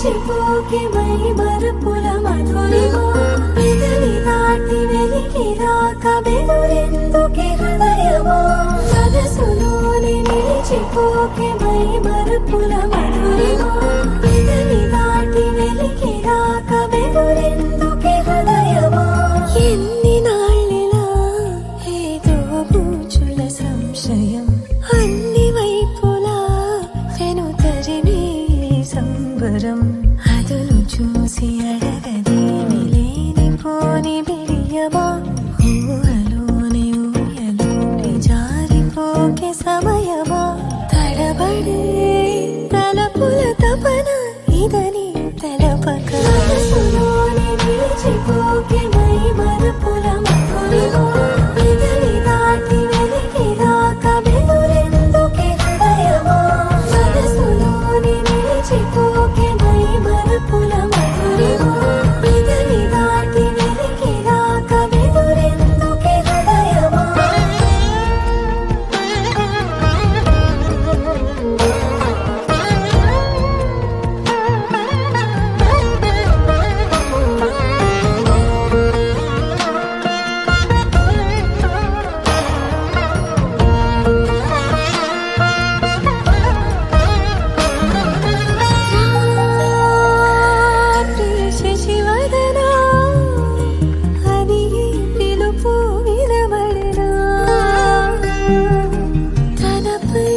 నిలిచిపోకే my Marupula Madhurima పెదవి దాటి వెలికి రాక బెదురెందుకే హృదయమా మనసులోని నిలిచిపోకే మై మరుపుల మధురిమా పెదవి దాటి వెలికి రాక బెదురెందుకే హృదయమా ఎన్ని నాళ్ళిలా ఏదో బూచుల సంశయం అన్ని వైపులా వెనుతరిని సంబరం అదును చూసి అడగదేమి లేనిపోని బిడియమా ఊహలోని ఊయలోని జారిపోకే సమయమా తడబడే తలపుల తపన ఇదని తెలపక మనసులోని నిలిచిపోకే మై మరుపుల మధురిమా పెదవి దాటి వెలికి రాక బెదురెందుకే హృదయమా మనసులోని నిలిచిపోకే మై మరుపుల మధురిమా పెదవి దాటి వెలికి రాక బెదురెందుకే హృదయమా శశివదనా అది పిలుపు వినబడినా తనపై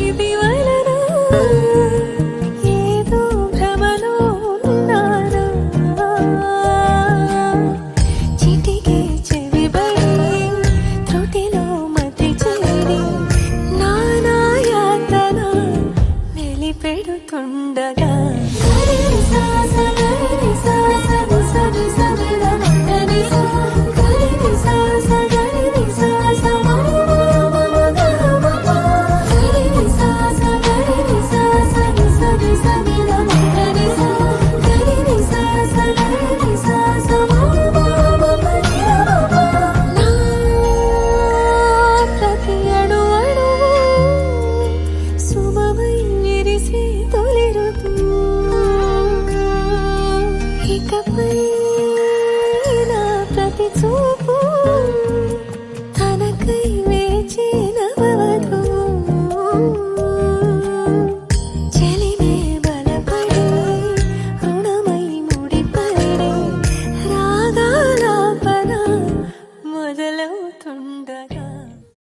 ఇది వలన ఏదో భ్రమలో ఉన్నానా చిటికే చెవిబడి త్రుటిలో మతి చేరి నానాయాతన వెలిపెడుతుండగా ప్రతి అణు అణువు సుమమై విరిసే తొలి ఋతువు ఇకపై నా ప్రతి చూపు